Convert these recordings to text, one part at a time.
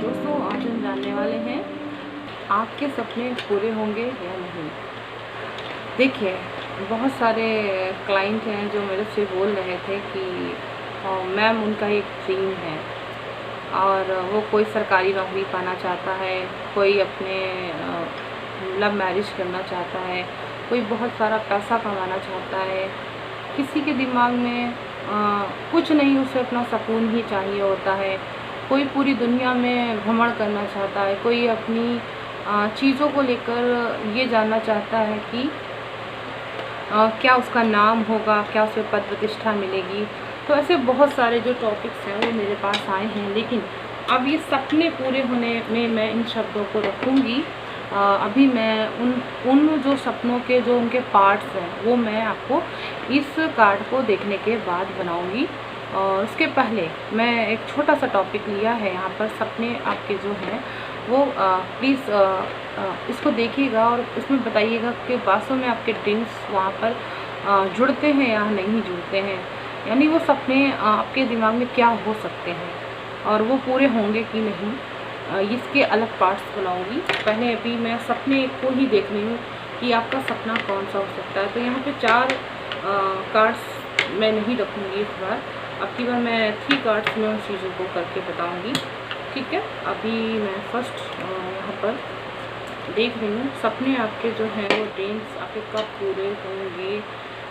दोस्तों, आज हम जानने वाले हैं आपके सपने पूरे होंगे या नहीं। देखिए, बहुत सारे क्लाइंट हैं जो मेरे से बोल रहे थे कि मैम उनका एक ड्रीम है और वो कोई सरकारी नौकरी पाना चाहता है, कोई अपने लव मैरिज करना चाहता है, कोई बहुत सारा पैसा कमाना चाहता है। किसी के दिमाग में कुछ नहीं, उसे अपना सुकून ही चाहिए होता है। कोई पूरी दुनिया में भ्रमण करना चाहता है, कोई अपनी चीज़ों को लेकर ये जानना चाहता है कि क्या उसका नाम होगा, क्या उसे पद प्रतिष्ठा मिलेगी। तो ऐसे बहुत सारे जो टॉपिक्स हैं वो मेरे पास आए हैं, लेकिन अब ये सपने पूरे होने में मैं इन शब्दों को रखूँगी। अभी मैं उन जो सपनों के जो उनके पार्ट्स हैं वो मैं आपको इस कार्ड को देखने के बाद बनाऊँगी। और उसके पहले मैं एक छोटा सा टॉपिक लिया है यहाँ पर, सपने आपके जो हैं वो प्लीज़ इसको देखिएगा और इसमें बताइएगा कि वास्तव में आपके ड्रीम्स वहाँ पर जुड़ते हैं या नहीं जुड़ते हैं, यानी वो सपने आपके दिमाग में क्या हो सकते हैं और वो पूरे होंगे कि नहीं। इसके अलग पार्ट्स बनाऊँगी। पहले अभी मैं सपने को ही देख रही हूँ कि आपका सपना कौन सा हो सकता है। तो यहाँ पे 4 कार्ड्स मैं नहीं रखूँगी इस बार, अब की बार मैं 3 कार्ड्स में उन चीज़ों को करके बताऊँगी, ठीक है। अभी मैं फर्स्ट यहाँ पर देख रही हूँ सपने आपके जो हैं वो ड्रीम्स आपके कब पूरे होंगे,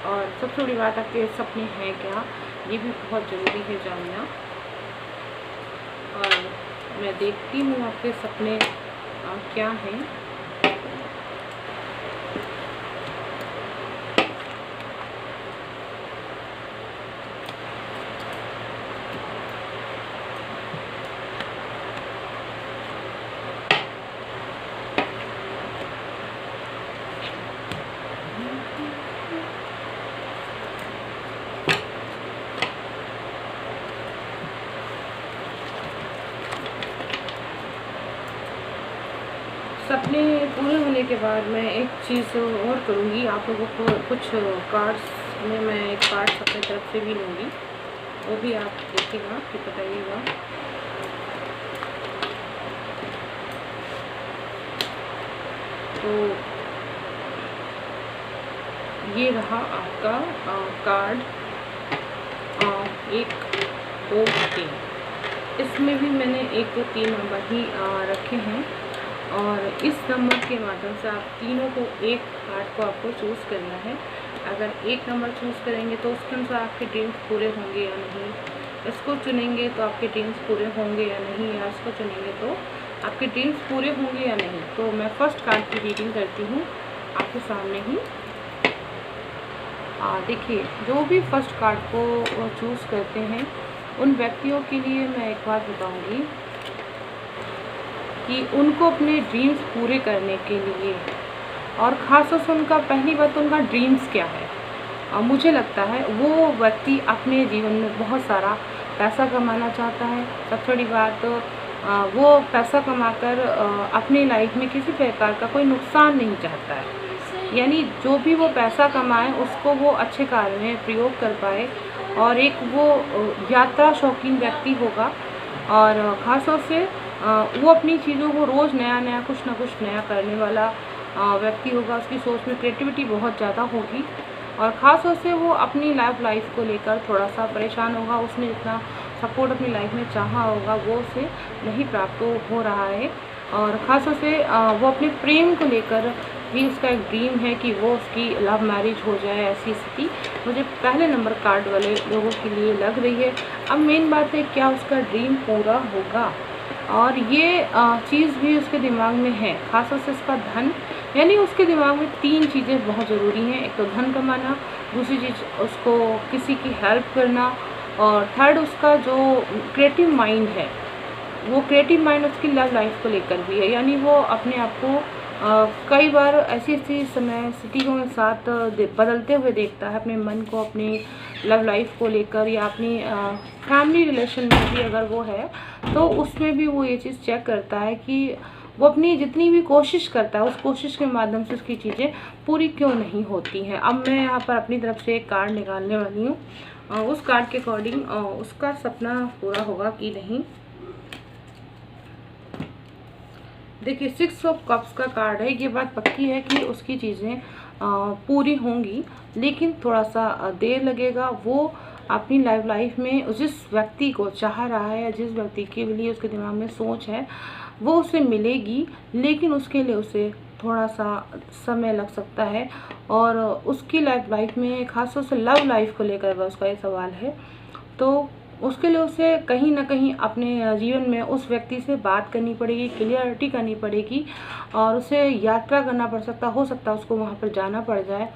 और सबसे बड़ी बात आपके सपने हैं क्या, ये भी बहुत ज़रूरी है जानना। और मैं देखती हूँ आपके सपने क्या हैं। सपने पूरे होने के बाद मैं एक चीज़ और करूँगी, आप लोगों को कुछ कार्ड्स में मैं एक कार्ड्स अपनी तरफ से भी लूँगी, वो भी आप देखिएगा कि बताइएगा। तो ये रहा आपका कार्ड 1 2 3। इसमें भी मैंने 1 2 3 नंबर ही रखे हैं, और इस नंबर के माध्यम से आप तीनों को एक कार्ड को आपको चूज़ करना है। अगर एक नंबर चूज़ करेंगे तो उसके अनुसार आपके ड्रीम्स पूरे होंगे या नहीं, इसको चुनेंगे तो आपके ड्रीम्स पूरे होंगे या नहीं, या इसको चुनेंगे तो आपके ड्रीम्स पूरे होंगे या नहीं। तो मैं फर्स्ट कार्ड की रीडिंग करती हूँ आपके सामने ही। देखिए, जो भी फर्स्ट कार्ड को चूज़ करते हैं उन व्यक्तियों के लिए मैं एक बात बताऊँगी कि उनको अपने ड्रीम्स पूरे करने के लिए, और ख़ास तौर से उनका पहली बात तो उनका ड्रीम्स क्या है। मुझे लगता है वो व्यक्ति अपने जीवन में बहुत सारा पैसा कमाना चाहता है। सबसे बड़ी बात वो पैसा कमाकर अपनी लाइफ में किसी प्रकार का कोई नुकसान नहीं चाहता है, यानी जो भी वो पैसा कमाए उसको वो अच्छे कार्य में प्रयोग कर पाए, और एक वो यात्रा शौकीन व्यक्ति होगा, और ख़ास तौर से वो अपनी चीज़ों को रोज़ नया कुछ ना कुछ नया करने वाला व्यक्ति होगा। उसकी सोच में क्रिएटिविटी बहुत ज़्यादा होगी, और ख़ास तौर से वो अपनी लाइफ को लेकर थोड़ा सा परेशान होगा। उसने जितना सपोर्ट अपनी लाइफ में चाहा होगा वो उसे नहीं प्राप्त हो रहा है, और ख़ास तौर से वो अपने प्रेम को लेकर भी उसका एक ड्रीम है कि वो उसकी लव मैरिज हो जाए। ऐसी स्थिति मुझे पहले नंबर कार्ड वाले लोगों के लिए लग रही है। अब मेन बात है क्या उसका ड्रीम पूरा होगा, और ये चीज़ भी उसके दिमाग में है। खासतौर से इसका धन, यानी उसके दिमाग में 3 चीज़ें बहुत ज़रूरी हैं। एक तो धन कमाना, दूसरी चीज़ उसको किसी की हेल्प करना, और थर्ड उसका जो क्रिएटिव माइंड है, वो क्रिएटिव माइंड उसकी लव लाइफ को लेकर भी है। यानी वो अपने आप को कई बार ऐसी समय स्थितियों के साथ बदलते हुए देखता है, अपने मन को अपनी लव लाइफ को लेकर, या अपनी फैमिली रिलेशन में भी अगर वो है तो उसमें भी वो ये चीज़ चेक करता है कि वो अपनी जितनी भी कोशिश करता है उस कोशिश के माध्यम से उसकी चीज़ें पूरी क्यों नहीं होती हैं। अब मैं यहाँ पर अपनी तरफ से एक कार्ड निकालने वाली हूँ, उस कार्ड के अकॉर्डिंग उसका सपना पूरा होगा कि नहीं। देखिए 6 ऑफ कप्स का कार्ड है। ये बात पक्की है कि उसकी चीज़ें पूरी होंगी, लेकिन थोड़ा सा देर लगेगा। वो अपनी लाइफ में जिस व्यक्ति को चाह रहा है या जिस व्यक्ति के लिए उसके दिमाग में सोच है वो उसे मिलेगी, लेकिन उसके लिए उसे थोड़ा सा समय लग सकता है। और उसकी लाइफ में खासतौर से लव लाइफ को लेकर अगर उसका ये सवाल है तो उसके लिए उसे कहीं ना कहीं अपने जीवन में उस व्यक्ति से बात करनी पड़ेगी, क्लियरिटी करनी पड़ेगी, और उसे यात्रा करना पड़ सकता, हो सकता है उसको वहाँ पर जाना पड़ जाए,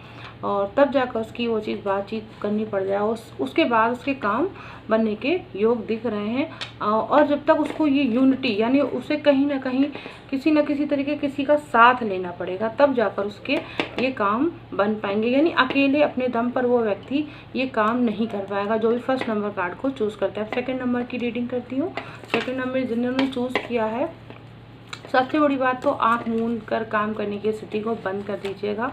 और तब जाकर उसकी वो चीज़ बातचीत करनी पड़ जाए। उसके बाद उसके काम बनने के योग दिख रहे हैं। और जब तक उसको ये यूनिटी, यानी उसे कहीं ना कहीं किसी न किसी तरीके किसी का साथ लेना पड़ेगा, तब जाकर उसके ये काम बन पाएंगे। यानी अकेले अपने दम पर वो व्यक्ति ये काम नहीं कर पाएगा, जो भी फर्स्ट नंबर कार्ड को चूज़ करता है। सेकंड नंबर की रीडिंग करती हूँ। सेकंड नंबर जिन्होंने चूज़ किया है, सबसे बड़ी बात तो आँख मूंद कर काम करने की स्थिति को बंद कर दीजिएगा।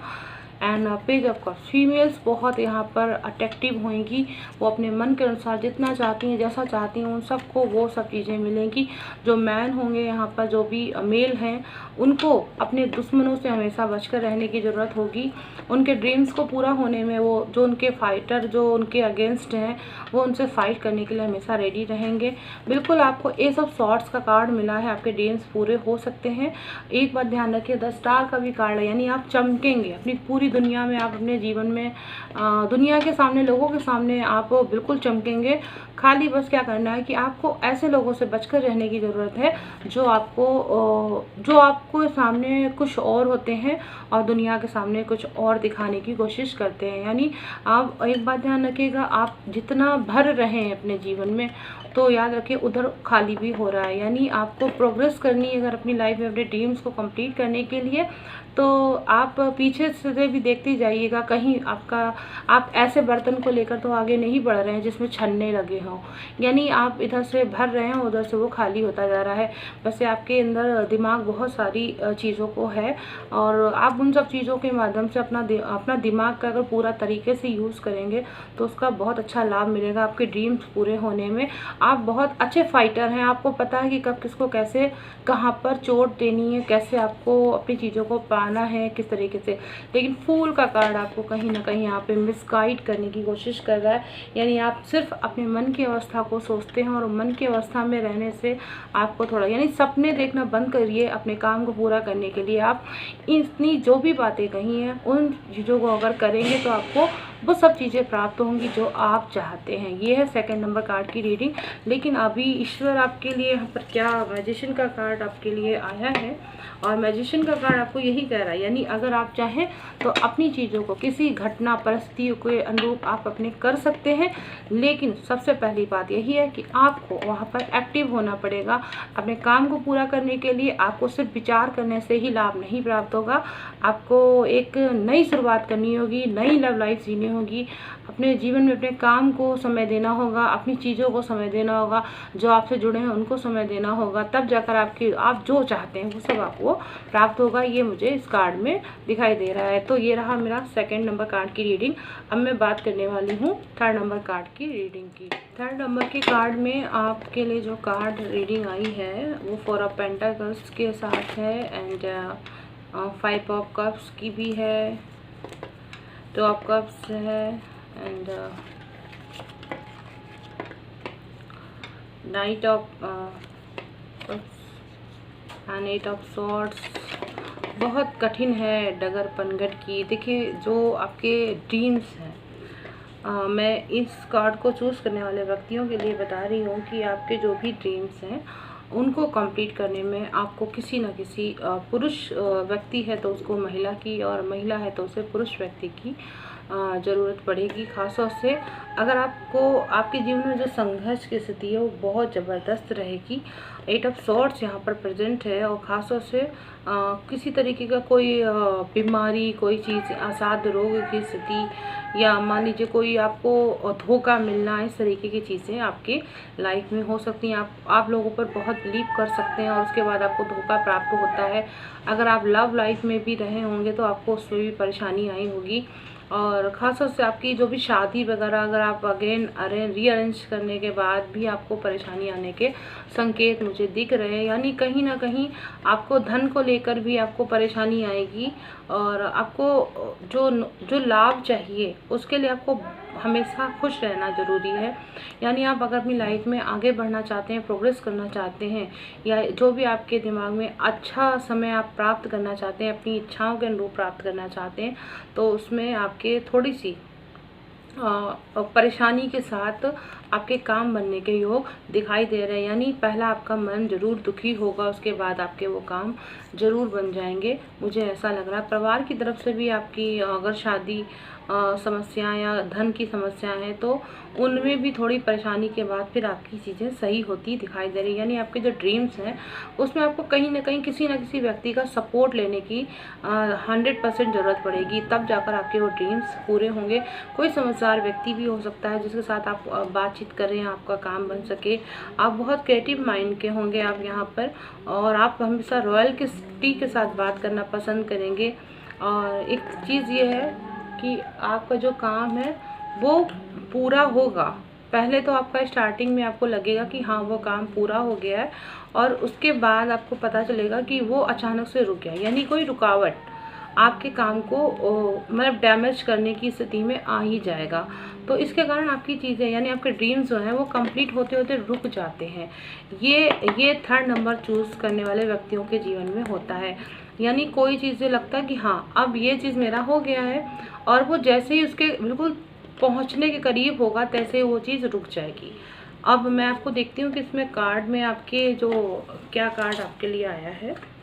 And page of cups, females बहुत यहाँ पर अट्रैक्टिव होंगी। वो अपने मन के अनुसार जितना चाहती हैं, जैसा चाहती हैं, उन सबको वो सब चीज़ें मिलेंगी। जो मैन होंगे यहाँ पर, जो भी मेल हैं, उनको अपने दुश्मनों से हमेशा बचकर रहने की ज़रूरत होगी। उनके ड्रीम्स को पूरा होने में वो जो उनके फाइटर, जो उनके अगेंस्ट हैं, वो उनसे फाइट करने के लिए हमेशा रेडी रहेंगे। बिल्कुल आपको एस ऑफ सॉर्ड्स का कार्ड मिला है, आपके ड्रीम्स पूरे हो सकते हैं। एक बात ध्यान रखिए, 10 स्टार का भी कार्ड है, यानी आप चमकेंगे अपनी पूरी दुनिया में, आप अपने जीवन में दुनिया के सामने, लोगों के सामने आप बिल्कुल चमकेंगे। खाली बस क्या करना है कि आपको ऐसे लोगों से बचकर रहने की ज़रूरत है जो आपको सामने कुछ और होते हैं और दुनिया के सामने कुछ और दिखाने की कोशिश करते हैं। यानी आप एक बात ध्यान रखिएगा, आप जितना भर रहे हैं अपने जीवन में, तो याद रखिए उधर खाली भी हो रहा है। यानी आपको प्रोग्रेस करनी है अगर अपनी लाइफ में अपने ड्रीम्स को कंप्लीट करने के लिए, तो आप पीछे से भी देखते जाइएगा, कहीं आप ऐसे बर्तन को लेकर तो आगे नहीं बढ़ रहे हैं जिसमें छन्ने लगे हों। यानी आप इधर से भर रहे हैं, उधर से वो खाली होता जा रहा है। वैसे आपके अंदर दिमाग बहुत सारी चीज़ों को है, और आप उन सब चीज़ों के माध्यम से अपना दिमाग का अगर पूरा तरीके से यूज़ करेंगे तो उसका बहुत अच्छा लाभ मिलेगा आपके ड्रीम्स पूरे होने में। आप बहुत अच्छे फाइटर हैं, आपको पता है कि कब किसको कैसे कहाँ पर चोट देनी है, कैसे आपको अपनी चीज़ों को पाना है, किस तरीके से। लेकिन फूल का कार्ड आपको कहीं ना कहीं यहाँ पे मिसगाइड करने की कोशिश कर रहा है। यानी आप सिर्फ अपने मन की अवस्था को सोचते हैं, और मन की अवस्था में रहने से आपको थोड़ा, यानी सपने देखना बंद करिए। अपने काम को पूरा करने के लिए आप इतनी जो भी बातें कही हैं, उन चीज़ों को अगर करेंगे तो आपको वो सब चीज़ें प्राप्त होंगी जो आप चाहते हैं। ये है सेकंड नंबर कार्ड की रीडिंग। लेकिन अभी ईश्वर आपके लिए यहाँ पर क्या, मैजिशियन का कार्ड आपके लिए आया है, और मैजिशियन का कार्ड आपको यही कह रहा है, यानी अगर आप चाहें तो अपनी चीज़ों को किसी घटना परिस्थितियों के अनुरूप आप अपने कर सकते हैं। लेकिन सबसे पहली बात यही है कि आपको वहाँ पर एक्टिव होना पड़ेगा। अपने काम को पूरा करने के लिए आपको सिर्फ विचार करने से ही लाभ नहीं प्राप्त होगा। आपको एक नई शुरुआत करनी होगी, नई लव लाइफ जीनी होगी। अपने जीवन में अपने काम को समय देना होगा, अपनी चीज़ों को समय देना होगा, जो आपसे जुड़े हैं उनको समय देना होगा, तब जाकर आप जो चाहते हैं वो सब आपको प्राप्त होगा। ये मुझे इस कार्ड में दिखाई दे रहा है। तो ये रहा मेरा सेकंड नंबर कार्ड की रीडिंग। अब मैं बात करने वाली हूँ थर्ड नंबर कार्ड की रीडिंग की। थर्ड नंबर के कार्ड में आपके लिए जो कार्ड रीडिंग आई है वो 4 ऑफ पेंटाकल्स के साथ है, एंड 5 ऑफ कप्स की भी है, 2 ऑफ कप्स है, and night of and 8 of swords. बहुत कठिन है डगर पनघट की। देखिए जो आपके ड्रीम्स हैं, मैं इस कार्ड को चूज़ करने वाले व्यक्तियों के लिए बता रही हूँ कि आपके जो भी ड्रीम्स हैं उनको कंप्लीट करने में आपको किसी न किसी पुरुष व्यक्ति है तो उसको महिला की, और महिला है तो उसे पुरुष व्यक्ति की ज़रूरत पड़ेगी। खासतौर से अगर आपको आपके जीवन में जो संघर्ष की स्थिति है वो बहुत ज़बरदस्त रहेगी। 8 ऑफ सॉर्ड्स यहाँ पर प्रेजेंट है, और ख़ासतौर से किसी तरीके का कोई बीमारी, कोई चीज़, असाध्य रोग की स्थिति, या मान लीजिए कोई आपको धोखा मिलना, इस तरीके की चीज़ें आपके लाइफ में हो सकती हैं। आप लोगों पर बहुत बिलीव कर सकते हैं और उसके बाद आपको धोखा प्राप्त होता है। अगर आप लव लाइफ में भी रहे होंगे तो आपको उसमें भी परेशानी आई होगी। और ख़ास तौर से आपकी जो भी शादी वगैरह अगर आप अगेन रीअरेंज करने के बाद भी आपको परेशानी आने के संकेत मुझे दिख रहे हैं, यानी कहीं ना कहीं आपको धन को लेकर भी आपको परेशानी आएगी और आपको जो जो लाभ चाहिए उसके लिए आपको हमेशा खुश रहना ज़रूरी है। यानी आप अगर अपनी लाइफ में आगे बढ़ना चाहते हैं, प्रोग्रेस करना चाहते हैं, या जो भी आपके दिमाग में अच्छा समय आप प्राप्त करना चाहते हैं, अपनी इच्छाओं के अनुरूप प्राप्त करना चाहते हैं, तो उसमें आपके थोड़ी सी परेशानी के साथ आपके काम बनने के योग दिखाई दे रहे हैं। यानी पहला आपका मन जरूर दुखी होगा, उसके बाद आपके वो काम जरूर बन जाएंगे, मुझे ऐसा लग रहा है। परिवार की तरफ से भी आपकी अगर शादी समस्याएं या धन की समस्याएं हैं तो उनमें भी थोड़ी परेशानी के बाद फिर आपकी चीज़ें सही होती दिखाई दे रही है। यानी आपके जो ड्रीम्स हैं उसमें आपको कहीं ना कहीं किसी न किसी व्यक्ति का सपोर्ट लेने की 100% ज़रूरत पड़ेगी, तब जाकर आपके वो ड्रीम्स पूरे होंगे। कोई समझदार व्यक्ति भी हो सकता है जिसके साथ आप बातचीत करें, आपका काम बन सके। आप बहुत क्रिएटिव माइंड के होंगे आप यहाँ पर, और आप हमेशा रॉयल्टी के साथ बात करना पसंद करेंगे। और एक चीज़ ये है कि आपका जो काम है वो पूरा होगा। पहले तो आपका स्टार्टिंग में आपको लगेगा कि हाँ वो काम पूरा हो गया है, और उसके बाद आपको पता चलेगा कि वो अचानक से रुक गया, यानी कोई रुकावट आपके काम को मतलब डैमेज करने की स्थिति में आ ही जाएगा। तो इसके कारण आपकी चीज़ें यानी आपके ड्रीम्स जो हैं वो कंप्लीट होते होते रुक जाते हैं। ये 3rd नंबर चूज़ करने वाले व्यक्तियों के जीवन में होता है। यानी कोई चीज़ लगता है कि हाँ अब ये चीज़ मेरा हो गया है, और वो जैसे ही उसके बिल्कुल पहुंचने के करीब होगा तैसे ही वो चीज़ रुक जाएगी। अब मैं आपको देखती हूँ कि इसमें कार्ड में आपके जो क्या कार्ड आपके लिए आया है।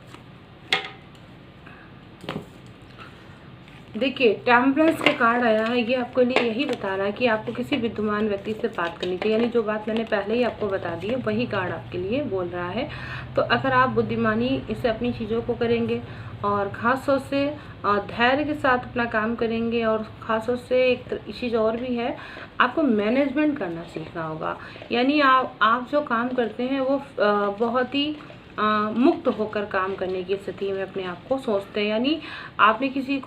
देखिए टेम्परेंस का कार्ड आया है, ये आपके लिए यही बता रहा है कि आपको किसी विद्यमान व्यक्ति से बात करनी चाहिए। यानी जो बात मैंने पहले ही आपको बता दी है वही कार्ड आपके लिए बोल रहा है। तो अगर आप बुद्धिमानी इससे अपनी चीज़ों को करेंगे और ख़ास तौर से धैर्य के साथ अपना काम करेंगे, और ख़ास तौर से एक चीज़ और भी है, आपको मैनेजमेंट करना सीखना होगा। यानी आप जो काम करते हैं वो बहुत ही मुक्त होकर काम करने की स्थिति में अपने आप को सोचते हैं। यानी आपने किसी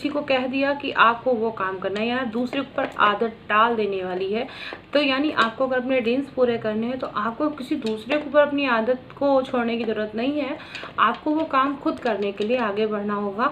को कह दिया कि आपको वो काम करना है, या दूसरे पर आदत डाल देने वाली है। तो यानी आपको अगर अपने ड्रीम्स पूरे करने हैं तो आपको किसी दूसरे के ऊपर अपनी आदत को छोड़ने की ज़रूरत नहीं है। आपको वो काम खुद करने के लिए आगे बढ़ना होगा।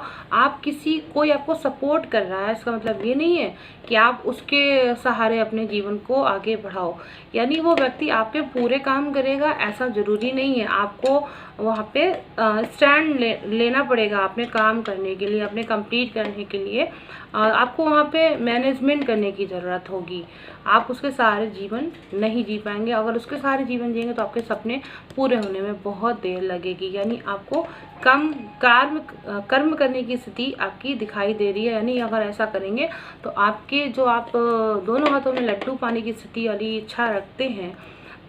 कोई आपको सपोर्ट कर रहा है, इसका मतलब ये नहीं है कि आप उसके सहारे अपने जीवन को आगे बढ़ाओ। यानी वो व्यक्ति आपके पूरे काम करेगा ऐसा ज़रूरी नहीं है। आपको वहाँ पे स्टैंड लेना पड़ेगा अपने काम करने के लिए, अपने कंप्लीट करने के लिए। आपको वहाँ पे मैनेजमेंट करने की ज़रूरत होगी। आप उसके सहारे जीवन नहीं जी पाएंगे। अगर उसके सहारे जीवन जिएंगे तो आपके सपने पूरे होने में बहुत देर लगेगी। यानी आपको कर्म करने की स्थिति आपकी दिखाई दे रही है। यानी अगर ऐसा करेंगे तो आपके जो आप दोनों हाथों में लड्डू पाने की स्थिति वाली इच्छा रखते हैं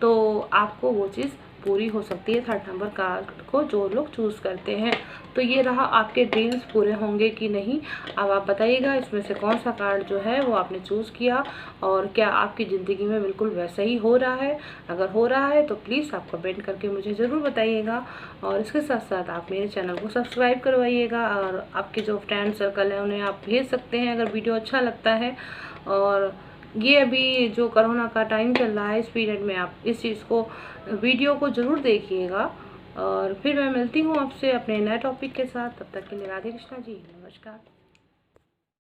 तो आपको वो चीज़ पूरी हो सकती है 3rd नंबर कार्ड को जो लोग चूज़ करते हैं। तो ये रहा आपके ड्रीम्स पूरे होंगे कि नहीं। अब आप बताइएगा इसमें से कौन सा कार्ड जो है वो आपने चूज़ किया, और क्या आपकी ज़िंदगी में बिल्कुल वैसा ही हो रहा है। अगर हो रहा है तो प्लीज़ आप कमेंट करके मुझे ज़रूर बताइएगा, और इसके साथ साथ आप मेरे चैनल को सब्सक्राइब करवाइएगा, और आपके जो फ्रेंड सर्कल है उन्हें आप भेज सकते हैं अगर वीडियो अच्छा लगता है। और ये अभी जो कोरोना का टाइम चल रहा है इस पीरियड में आप इस चीज़ को वीडियो को ज़रूर देखिएगा। और फिर मैं मिलती हूँ आपसे अपने नए टॉपिक के साथ। तब तक के लिए राधे कृष्णा जी, नमस्कार।